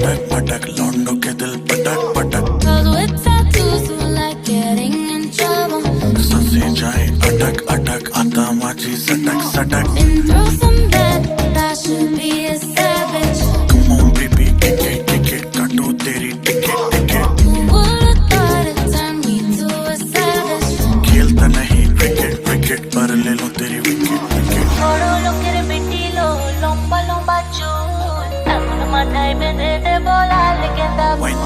पटक पटक लौंडों के दिल पटक पटक Girls with tattoos who like getting in trouble. सांसें जाए अटक अटक आता माझी सटक सटक Been through some bad, but I should be a savage. Come on baby ticket काटो तेरी ticket ticket Who would've thought it turned me to a savage? खेलता नहीं क्रिकेट पर ले लो तेरी wicket wicket Solo lo quiere metilo, lomba lomba chul. Alguna mata y me de bola, leyenda. Wine